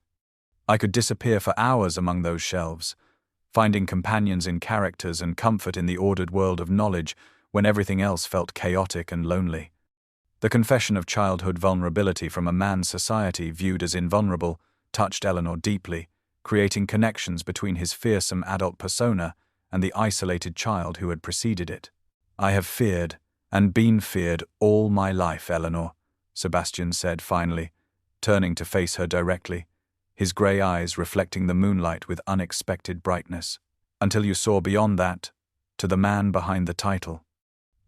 I could disappear for hours among those shelves, finding companions in characters and comfort in the ordered world of knowledge when everything else felt chaotic and lonely." The confession of childhood vulnerability from a man's society viewed as invulnerable touched Eleanor deeply, creating connections between his fearsome adult persona and the isolated child who had preceded it. "I have feared, and been feared all my life, Eleanor," Sebastian said finally, turning to face her directly, his grey eyes reflecting the moonlight with unexpected brightness. "Until you saw beyond that, to the man behind the title."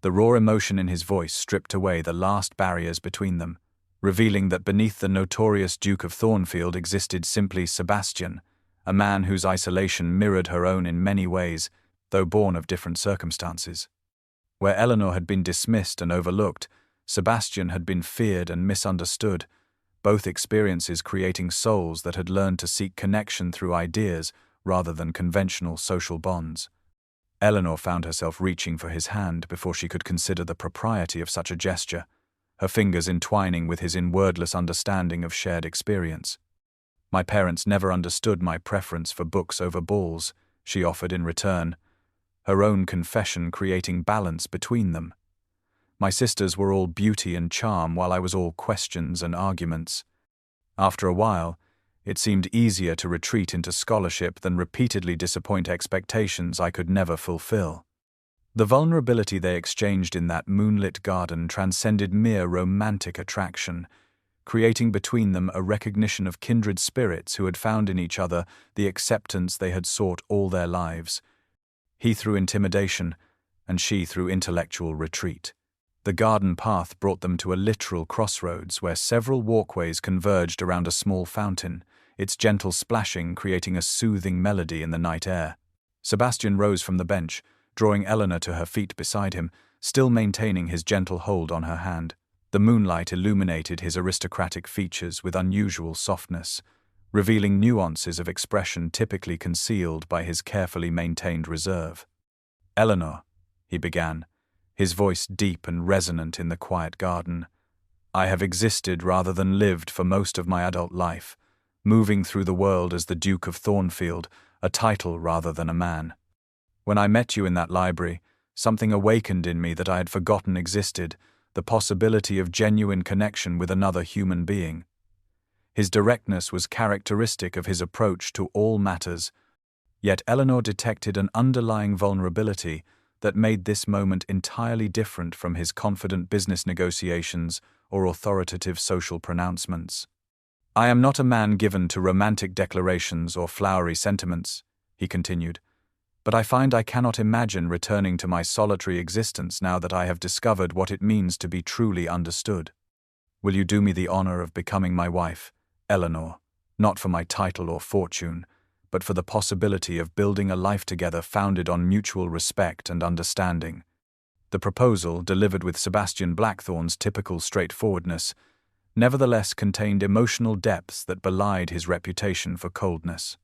The raw emotion in his voice stripped away the last barriers between them, revealing that beneath the notorious Duke of Thornfield existed simply Sebastian, a man whose isolation mirrored her own in many ways, though born of different circumstances. Where Eleanor had been dismissed and overlooked, Sebastian had been feared and misunderstood, both experiences creating souls that had learned to seek connection through ideas rather than conventional social bonds. Eleanor found herself reaching for his hand before she could consider the propriety of such a gesture, her fingers entwining with his in wordless understanding of shared experience. "My parents never understood my preference for books over balls," she offered in return, her own confession creating balance between them. "My sisters were all beauty and charm while I was all questions and arguments. After a while, it seemed easier to retreat into scholarship than repeatedly disappoint expectations I could never fulfill." The vulnerability they exchanged in that moonlit garden transcended mere romantic attraction, creating between them a recognition of kindred spirits who had found in each other the acceptance they had sought all their lives. He through intimidation, and she through intellectual retreat. The garden path brought them to a literal crossroads where several walkways converged around a small fountain, its gentle splashing creating a soothing melody in the night air. Sebastian rose from the bench, drawing Eleanor to her feet beside him, still maintaining his gentle hold on her hand. The moonlight illuminated his aristocratic features with unusual softness, revealing nuances of expression typically concealed by his carefully maintained reserve. "Eleanor," he began, his voice deep and resonant in the quiet garden, "I have existed rather than lived for most of my adult life, moving through the world as the Duke of Thornfield, a title rather than a man. When I met you in that library, something awakened in me that I had forgotten existed, the possibility of genuine connection with another human being." His directness was characteristic of his approach to all matters, yet Eleanor detected an underlying vulnerability that made this moment entirely different from his confident business negotiations or authoritative social pronouncements. "I am not a man given to romantic declarations or flowery sentiments," he continued, "but I find I cannot imagine returning to my solitary existence now that I have discovered what it means to be truly understood. Will you do me the honor of becoming my wife, Eleanor, not for my title or fortune, but for the possibility of building a life together founded on mutual respect and understanding?" The proposal, delivered with Sebastian Blackthorne's typical straightforwardness, nevertheless contained emotional depths that belied his reputation for coldness.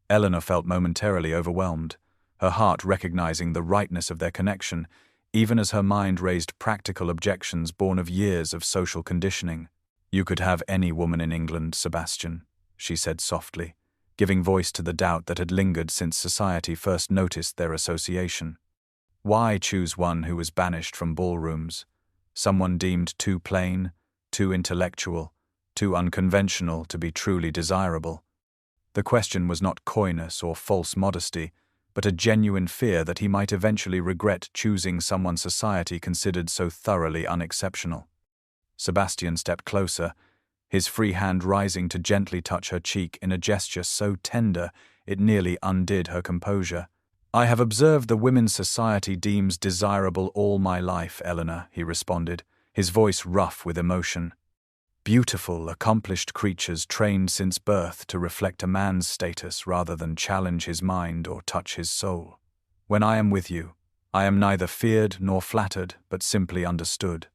Eleanor felt momentarily overwhelmed, her heart recognizing the rightness of their connection, even as her mind raised practical objections born of years of social conditioning. "You could have any woman in England, Sebastian," she said softly, giving voice to the doubt that had lingered since society first noticed their association. "Why choose one who was banished from ballrooms? Someone deemed too plain, too intellectual, too unconventional to be truly desirable?" The question was not coyness or false modesty, but a genuine fear that he might eventually regret choosing someone society considered so thoroughly unexceptional. Sebastian stepped closer, his free hand rising to gently touch her cheek in a gesture so tender it nearly undid her composure. "I have observed the women's society deems desirable all my life, Eleanor," he responded, his voice rough with emotion. "Beautiful, accomplished creatures trained since birth to reflect a man's status rather than challenge his mind or touch his soul. When I am with you, I am neither feared nor flattered, but simply understood.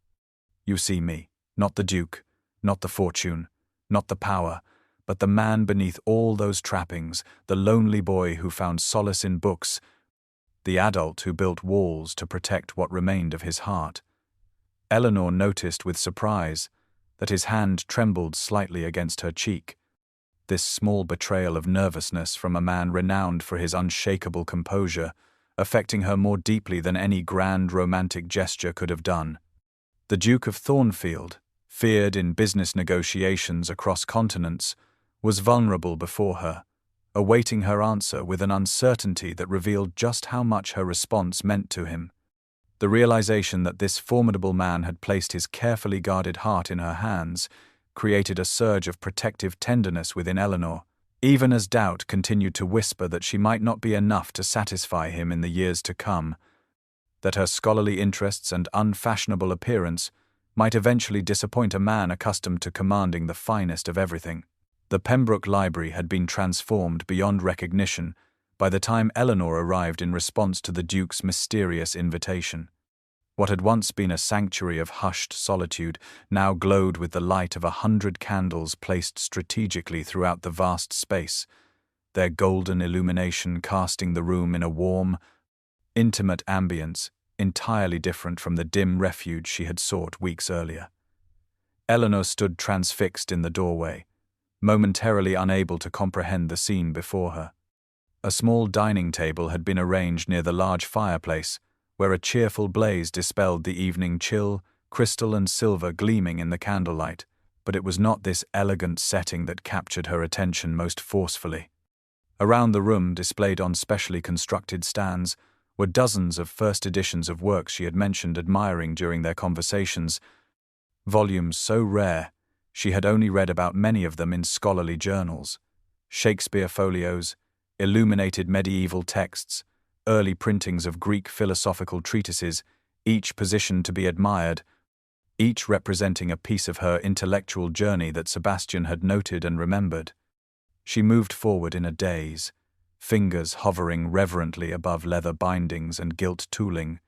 You see me, not the Duke, not the fortune, not the power, but the man beneath all those trappings, the lonely boy who found solace in books, the adult who built walls to protect what remained of his heart." Eleanor noticed with surprise that his hand trembled slightly against her cheek. This small betrayal of nervousness from a man renowned for his unshakable composure, affecting her more deeply than any grand romantic gesture could have done. The Duke of Thornfield, feared in business negotiations across continents, was vulnerable before her, awaiting her answer with an uncertainty that revealed just how much her response meant to him. The realization that this formidable man had placed his carefully guarded heart in her hands created a surge of protective tenderness within Eleanor, even as doubt continued to whisper that she might not be enough to satisfy him in the years to come, that her scholarly interests and unfashionable appearance might eventually disappoint a man accustomed to commanding the finest of everything. The Pembroke Library had been transformed beyond recognition by the time Eleanor arrived in response to the Duke's mysterious invitation. What had once been a sanctuary of hushed solitude now glowed with the light of 100 candles placed strategically throughout the vast space, their golden illumination casting the room in a warm, intimate ambience entirely different from the dim refuge she had sought weeks earlier. Eleanor stood transfixed in the doorway, momentarily unable to comprehend the scene before her. A small dining table had been arranged near the large fireplace, where a cheerful blaze dispelled the evening chill, crystal and silver gleaming in the candlelight, but it was not this elegant setting that captured her attention most forcefully. Around the room, displayed on specially constructed stands, were dozens of first editions of works she had mentioned admiring during their conversations, volumes so rare she had only read about many of them in scholarly journals, Shakespeare folios, illuminated medieval texts, early printings of Greek philosophical treatises, each positioned to be admired, each representing a piece of her intellectual journey that Sebastian had noted and remembered. She moved forward in a daze, fingers hovering reverently above leather bindings and gilt tooling,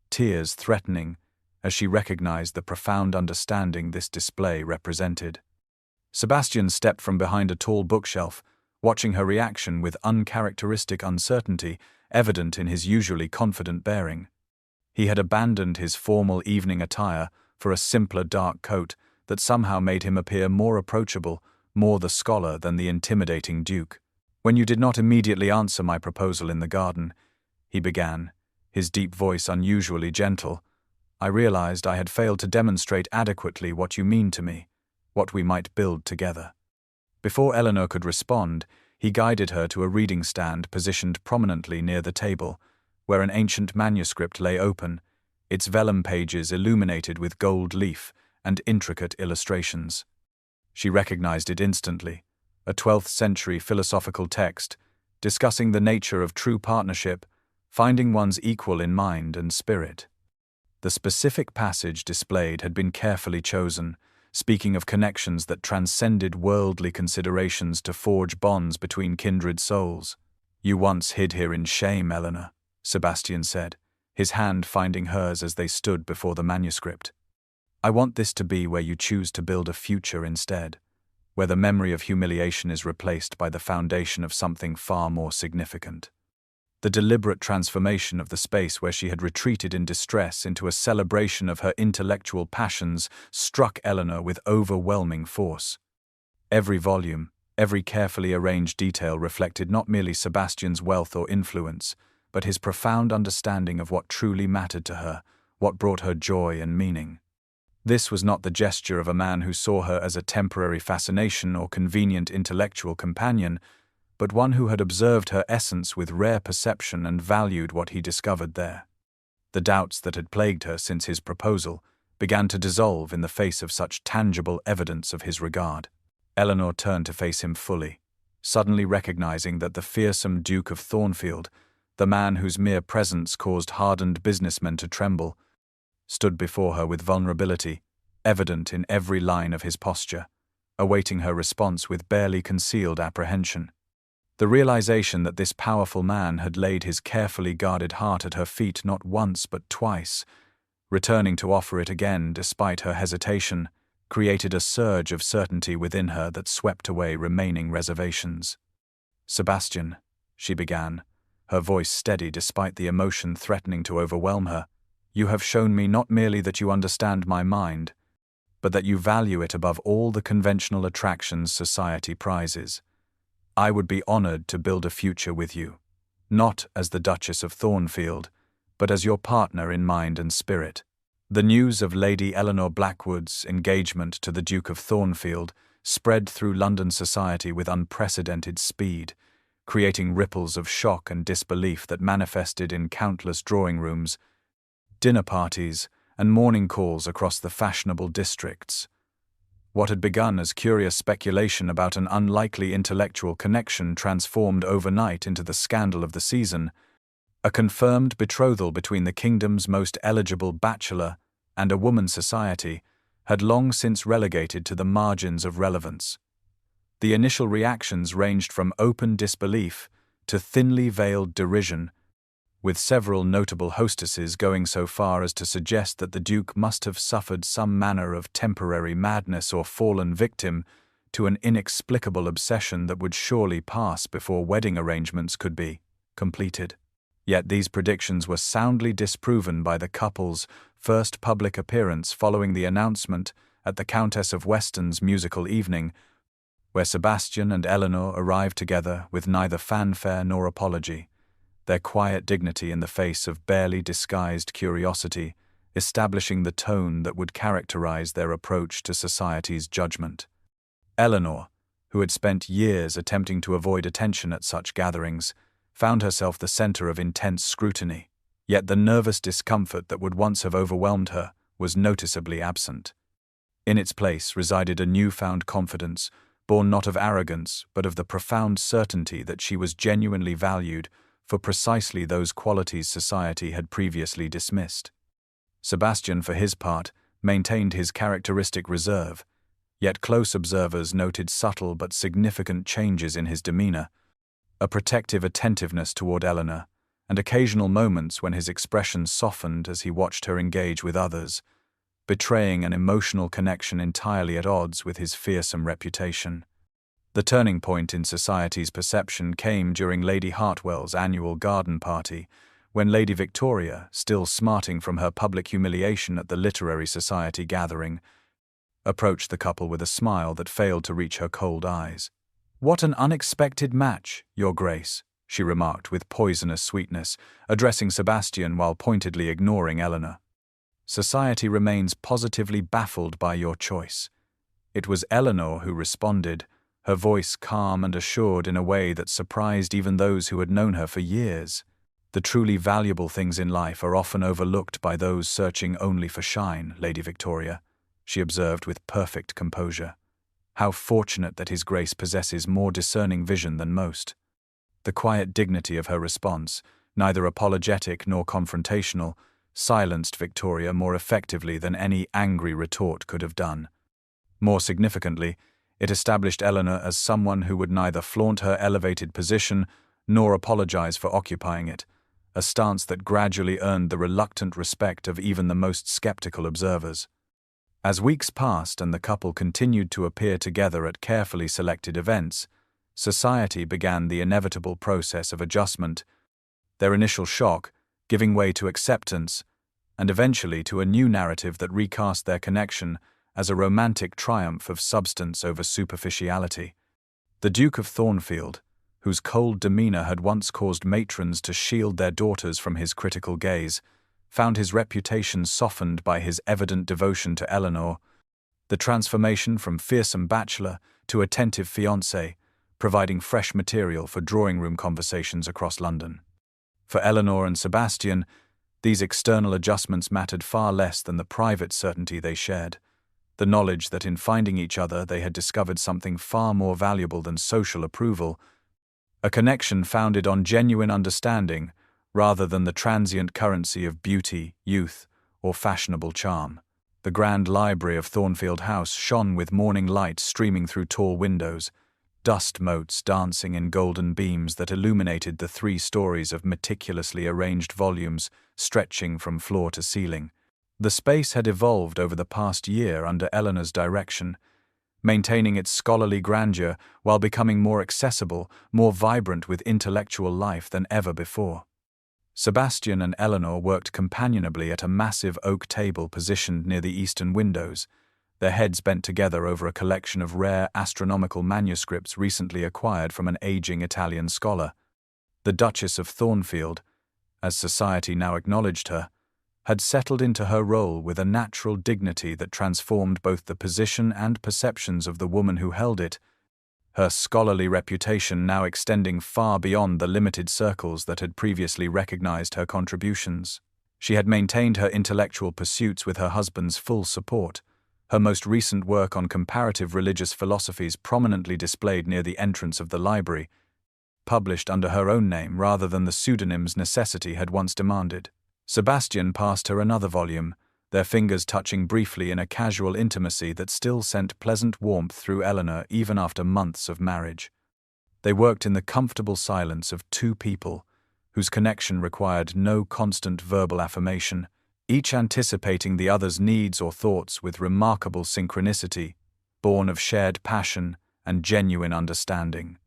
tears threatening as she recognized the profound understanding this display represented. Sebastian stepped from behind a tall bookshelf, watching her reaction with uncharacteristic uncertainty evident in his usually confident bearing. He had abandoned his formal evening attire for a simpler dark coat that somehow made him appear more approachable, more the scholar than the intimidating duke. "When you did not immediately answer my proposal in the garden," he began, his deep voice unusually gentle, "I realized I had failed to demonstrate adequately what you mean to me, what we might build together." Before Eleanor could respond, he guided her to a reading stand positioned prominently near the table, where an ancient manuscript lay open, its vellum pages illuminated with gold leaf and intricate illustrations. She recognized it instantly, a 12th century philosophical text discussing the nature of true partnership, finding one's equal in mind and spirit. The specific passage displayed had been carefully chosen, speaking of connections that transcended worldly considerations to forge bonds between kindred souls. "You once hid here in shame, Eleanor," Sebastian said, his hand finding hers as they stood before the manuscript. "I want this to be where you choose to build a future instead, where the memory of humiliation is replaced by the foundation of something far more significant." The deliberate transformation of the space where she had retreated in distress into a celebration of her intellectual passions struck Eleanor with overwhelming force. Every volume, every carefully arranged detail reflected not merely Sebastian's wealth or influence, but his profound understanding of what truly mattered to her, what brought her joy and meaning. This was not the gesture of a man who saw her as a temporary fascination or convenient intellectual companion, but one who had observed her essence with rare perception and valued what he discovered there. The doubts that had plagued her since his proposal began to dissolve in the face of such tangible evidence of his regard. Eleanor turned to face him fully, suddenly recognizing that the fearsome Duke of Thornfield, the man whose mere presence caused hardened businessmen to tremble, stood before her with vulnerability, evident in every line of his posture, awaiting her response with barely concealed apprehension. The realization that this powerful man had laid his carefully guarded heart at her feet not once but twice, returning to offer it again despite her hesitation, created a surge of certainty within her that swept away remaining reservations. "Sebastian," she began, her voice steady despite the emotion threatening to overwhelm her, "you have shown me not merely that you understand my mind, but that you value it above all the conventional attractions society prizes. I would be honored to build a future with you, not as the Duchess of Thornfield, but as your partner in mind and spirit." The news of Lady Eleanor Blackwood's engagement to the Duke of Thornfield spread through London society with unprecedented speed, creating ripples of shock and disbelief that manifested in countless drawing rooms, dinner parties, and morning calls across the fashionable districts. What had begun as curious speculation about an unlikely intellectual connection transformed overnight into the scandal of the season, a confirmed betrothal between the kingdom's most eligible bachelor and a woman's society had long since relegated to the margins of relevance. The initial reactions ranged from open disbelief to thinly veiled derision, with several notable hostesses going so far as to suggest that the Duke must have suffered some manner of temporary madness or fallen victim to an inexplicable obsession that would surely pass before wedding arrangements could be completed. Yet these predictions were soundly disproven by the couple's first public appearance following the announcement at the Countess of Weston's musical evening, where Sebastian and Eleanor arrived together with neither fanfare nor apology, their quiet dignity in the face of barely disguised curiosity, establishing the tone that would characterize their approach to society's judgment. Eleanor, who had spent years attempting to avoid attention at such gatherings, found herself the center of intense scrutiny, yet the nervous discomfort that would once have overwhelmed her was noticeably absent. In its place resided a newfound confidence, born not of arrogance but of the profound certainty that she was genuinely valued for precisely those qualities society had previously dismissed. Sebastian, for his part, maintained his characteristic reserve, yet close observers noted subtle but significant changes in his demeanor, a protective attentiveness toward Eleanor, and occasional moments when his expression softened as he watched her engage with others, betraying an emotional connection entirely at odds with his fearsome reputation. The turning point in society's perception came during Lady Hartwell's annual garden party, when Lady Victoria, still smarting from her public humiliation at the literary society gathering, approached the couple with a smile that failed to reach her cold eyes. "What an unexpected match, Your Grace," she remarked with poisonous sweetness, addressing Sebastian while pointedly ignoring Eleanor. "Society remains positively baffled by your choice." It was Eleanor who responded, her voice calm and assured in a way that surprised even those who had known her for years. "The truly valuable things in life are often overlooked by those searching only for shine, Lady Victoria," she observed with perfect composure. "How fortunate that His Grace possesses more discerning vision than most." The quiet dignity of her response, neither apologetic nor confrontational, silenced Victoria more effectively than any angry retort could have done. More significantly, it established Eleanor as someone who would neither flaunt her elevated position nor apologize for occupying it, a stance that gradually earned the reluctant respect of even the most skeptical observers. As weeks passed and the couple continued to appear together at carefully selected events, society began the inevitable process of adjustment, their initial shock giving way to acceptance, and eventually to a new narrative that recast their connection as a romantic triumph of substance over superficiality. The Duke of Thornfield, whose cold demeanor had once caused matrons to shield their daughters from his critical gaze, found his reputation softened by his evident devotion to Eleanor. The transformation from fearsome bachelor to attentive fiancé, providing fresh material for drawing-room conversations across London. For Eleanor and Sebastian, these external adjustments mattered far less than the private certainty they shared, the knowledge that in finding each other they had discovered something far more valuable than social approval, a connection founded on genuine understanding rather than the transient currency of beauty, youth, or fashionable charm. The grand library of Thornfield House shone with morning light streaming through tall windows, dust motes dancing in golden beams that illuminated the 3 stories of meticulously arranged volumes stretching from floor to ceiling. The space had evolved over the past year under Eleanor's direction, maintaining its scholarly grandeur while becoming more accessible, more vibrant with intellectual life than ever before. Sebastian and Eleanor worked companionably at a massive oak table positioned near the eastern windows, their heads bent together over a collection of rare astronomical manuscripts recently acquired from an aging Italian scholar. The Duchess of Thornfield, as society now acknowledged her, had settled into her role with a natural dignity that transformed both the position and perceptions of the woman who held it, her scholarly reputation now extending far beyond the limited circles that had previously recognized her contributions. She had maintained her intellectual pursuits with her husband's full support, her most recent work on comparative religious philosophies prominently displayed near the entrance of the library, published under her own name rather than the pseudonyms necessity had once demanded. Sebastian passed her another volume, their fingers touching briefly in a casual intimacy that still sent pleasant warmth through Eleanor even after months of marriage. They worked in the comfortable silence of 2 people, whose connection required no constant verbal affirmation, each anticipating the other's needs or thoughts with remarkable synchronicity, born of shared passion and genuine understanding.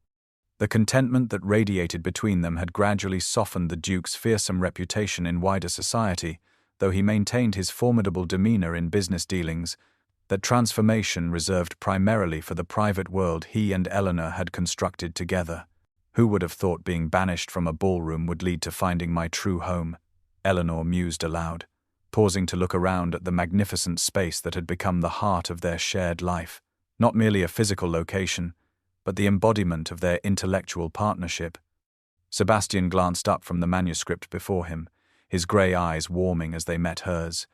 The contentment that radiated between them had gradually softened the Duke's fearsome reputation in wider society, though he maintained his formidable demeanor in business dealings, that transformation reserved primarily for the private world he and Eleanor had constructed together. "Who would have thought being banished from a ballroom would lead to finding my true home?" Eleanor mused aloud, pausing to look around at the magnificent space that had become the heart of their shared life, not merely a physical location, but the embodiment of their intellectual partnership. Sebastian glanced up from the manuscript before him, his grey eyes warming as they met hers,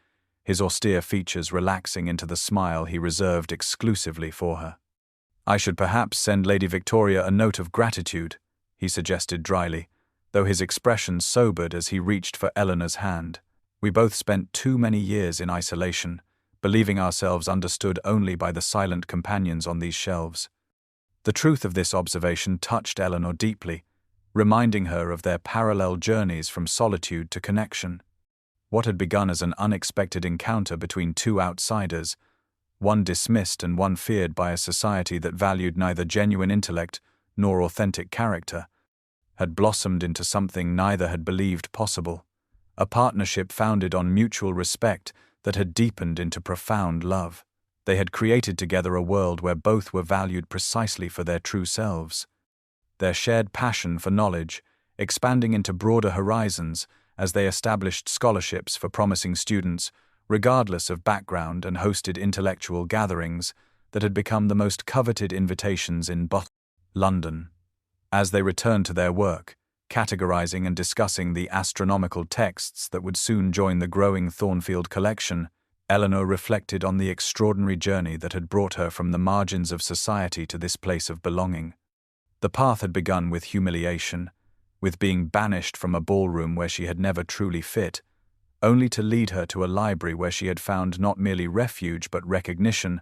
his austere features relaxing into the smile he reserved exclusively for her. "I should perhaps send Lady Victoria a note of gratitude," he suggested dryly, though his expression sobered as he reached for Eleanor's hand. "We both spent too many years in isolation, believing ourselves understood only by the silent companions on these shelves." The truth of this observation touched Eleanor deeply, reminding her of their parallel journeys from solitude to connection. What had begun as an unexpected encounter between two outsiders, one dismissed and one feared by a society that valued neither genuine intellect nor authentic character, had blossomed into something neither had believed possible, a partnership founded on mutual respect that had deepened into profound love. They had created together a world where both were valued precisely for their true selves. Their shared passion for knowledge, expanding into broader horizons as they established scholarships for promising students, regardless of background, and hosted intellectual gatherings that had become the most coveted invitations in London. As they returned to their work, categorizing and discussing the astronomical texts that would soon join the growing Thornfield collection, Eleanor reflected on the extraordinary journey that had brought her from the margins of society to this place of belonging. The path had begun with humiliation, with being banished from a ballroom where she had never truly fit, only to lead her to a library where she had found not merely refuge but recognition,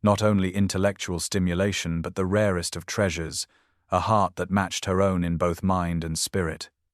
not only intellectual stimulation but the rarest of treasures, a heart that matched her own in both mind and spirit.